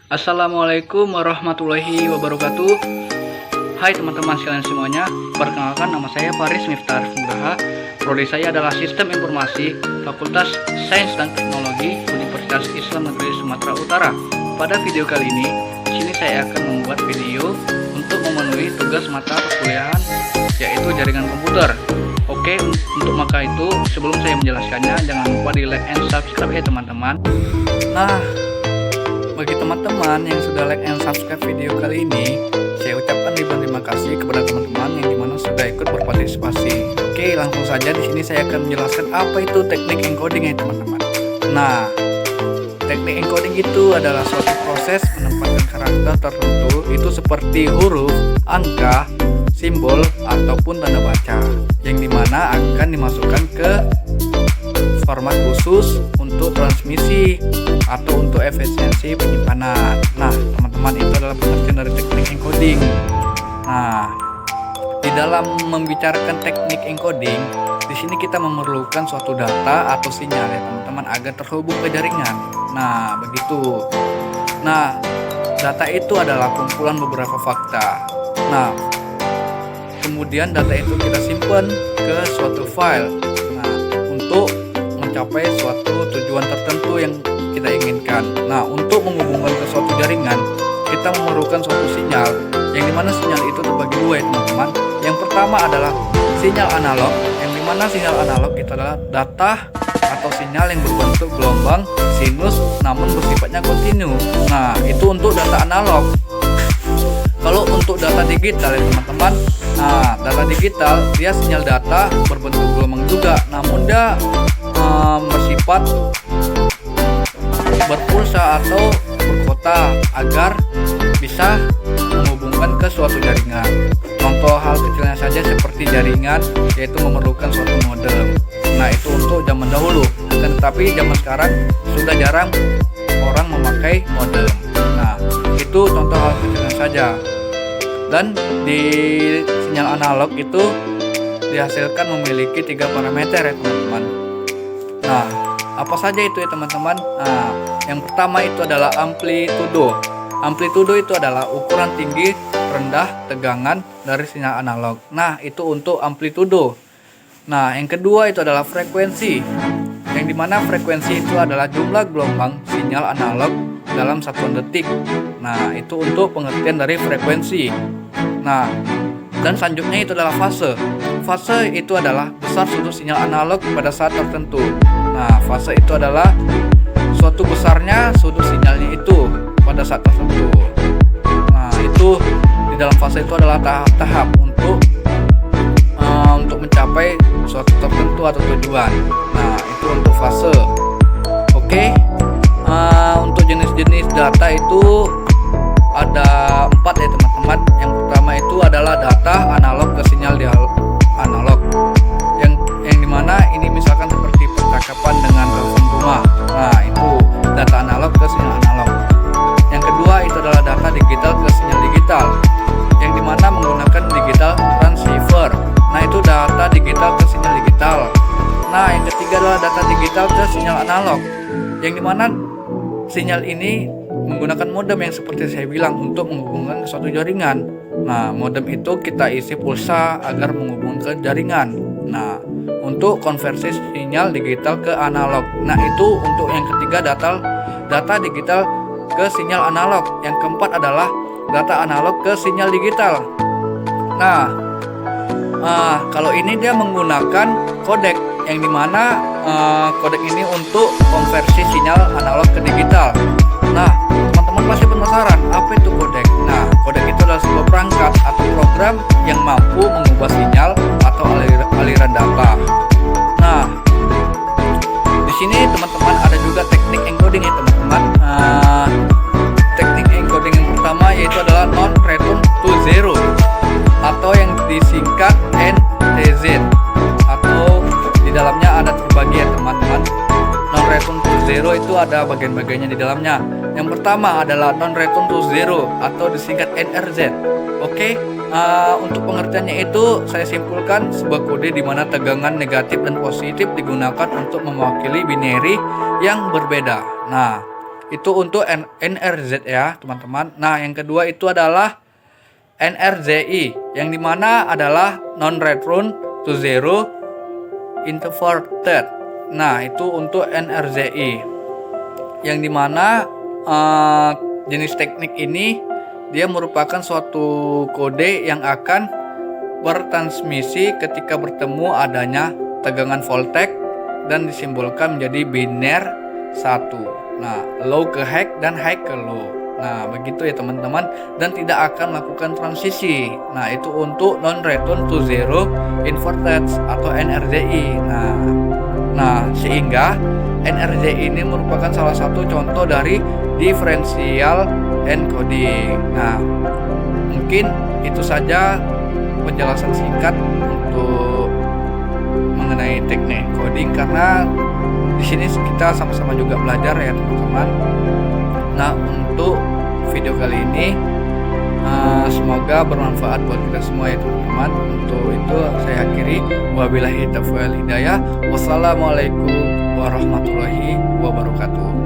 Assalamualaikum warahmatullahi wabarakatuh. Hai teman-teman sekalian semuanya, perkenalkan nama saya Faris Miftah Nugraha. Prodi saya adalah Sistem Informasi, Fakultas Sains dan Teknologi, Universitas Islam Negeri Sumatera Utara. Pada video kali ini, di sini saya akan membuat video untuk memenuhi tugas mata perkuliahan, yaitu jaringan komputer. Oke, untuk maka itu sebelum saya menjelaskannya, jangan lupa di like and subscribe ya teman-teman. Nah, bagi teman-teman yang sudah like and subscribe video kali ini, saya ucapkan ribuan terima kasih kepada teman-teman yang dimana sudah ikut berpartisipasi. Oke, langsung saja di sini saya akan menjelaskan apa itu teknik encoding ya teman-teman. Nah, teknik encoding itu adalah suatu proses menempatkan karakter tertentu itu seperti huruf, angka, simbol ataupun tanda baca, yang dimana akan dimasukkan ke format khusus untuk transmisi atau untuk efisiensi penyimpanan. Nah, teman-teman, itu adalah pengertian dari teknik encoding. Nah, di dalam membicarakan teknik encoding, di sini kita memerlukan suatu data atau sinyal ya teman-teman agar terhubung ke jaringan. Nah, begitu. Nah, data itu adalah kumpulan beberapa fakta. Nah, kemudian data itu kita simpan ke suatu file. Nah, untuk mencapai suatu tujuan tertentu yang kita inginkan. Nah, untuk menghubungkan ke suatu jaringan, kita memerlukan suatu sinyal, yang dimana sinyal itu terbagi dua ya teman-teman. Yang pertama adalah sinyal analog, yang dimana sinyal analog itu adalah data atau sinyal yang berbentuk gelombang sinus namun bersifatnya kontinu. Nah, itu untuk data analog. Kalau untuk data digital ya teman-teman, nah data digital dia sinyal data berbentuk gelombang juga, namun dia bersifat berpulsa atau berkota agar bisa menghubungkan ke suatu jaringan. Contoh hal kecilnya saja seperti jaringan, yaitu memerlukan suatu modem. Nah, itu untuk zaman dahulu, tetapi zaman sekarang sudah jarang orang memakai modem. Nah, itu contoh hal kecilnya saja. Dan di sinyal analog itu dihasilkan memiliki 3 parameter ya teman-teman. Nah, apa saja itu ya teman-teman? Nah, yang pertama itu adalah amplitudo. Amplitudo itu adalah ukuran tinggi, rendah, tegangan dari sinyal analog. Nah, itu untuk amplitudo. Nah, yang kedua itu adalah frekuensi. Yang dimana frekuensi itu adalah jumlah gelombang sinyal analog dalam satuan detik. Nah, itu untuk pengertian dari frekuensi. Nah, dan selanjutnya itu adalah fase. Fase itu adalah besar sudut sinyal analog pada saat tertentu. Nah, fase itu adalah suatu besarnya sudut sinyalnya itu pada saat tertentu. Nah, itu di dalam fase itu adalah tahap-tahap untuk mencapai suatu tertentu atau tujuan. Nah, itu untuk fase. Oke. Untuk jenis-jenis data itu ada 4 ya teman-teman. Yang pertama itu adalah data analog ke sinyal analog, yang dimana ini misalkan seperti percakapan dengan telepon rumah. Nah, itu data analog ke sinyal analog. Yang kedua itu adalah data digital ke sinyal digital, yang dimana menggunakan digital transceiver. Nah, itu data digital ke sinyal digital. Nah, yang ketiga adalah data digital ke sinyal analog, yang dimana sinyal ini menggunakan modem yang seperti saya bilang untuk menghubungkan ke suatu jaringan. Nah, modem itu kita isi pulsa agar menghubungkan ke jaringan. Nah, untuk konversi sinyal digital ke analog. Nah, itu untuk yang ketiga data digital ke sinyal analog. Yang keempat adalah data analog ke sinyal digital. Nah, kalau ini dia menggunakan kodek, yang dimana kodek ini untuk konversi sinyal analog ke digital. Nah, teman-teman pasti penasaran apa itu kodek. Nah, kodek itu adalah sebuah perangkat atau program yang mampu mengubah sinyal atau aliran data. Nah, di sini teman-teman ada juga teknik encoding ya teman-teman. Teknik encoding yang pertama yaitu adalah non-return to zero atau yang disingkat NTZ, atau di dalamnya ada terbagi ya teman-teman. Non-return to zero itu ada bagian-bagiannya di dalamnya. Yang pertama adalah non-return to zero atau disingkat NRZ. Oke, untuk pengertiannya itu saya simpulkan sebuah kode di mana tegangan negatif dan positif digunakan untuk mewakili binary yang berbeda. Nah, Itu untuk NRZ ya teman-teman. Nah yang kedua itu adalah NRZI, yang dimana adalah non-return to zero inverted. Nah itu untuk NRZI, yang dimana jenis teknik ini dia merupakan suatu kode yang akan bertransmisi ketika bertemu adanya tegangan voltage dan disimbolkan menjadi biner 1. Nah, low ke high dan high ke low. Nah, begitu ya teman-teman, dan tidak akan melakukan transisi. Nah, itu untuk non return to zero inverted atau NRZI. Nah, sehingga NRZI ini merupakan salah satu contoh dari differential encoding. Nah, mungkin itu saja penjelasan singkat untuk mengenai teknik coding, karena di sini kita sama-sama juga belajar ya teman-teman. Nah untuk video kali ini semoga bermanfaat buat kita semua ya teman-teman. Untuk itu saya akhiri, wabillahi taufiq wal hidayah. Wassalamualaikum warahmatullahi wabarakatuh.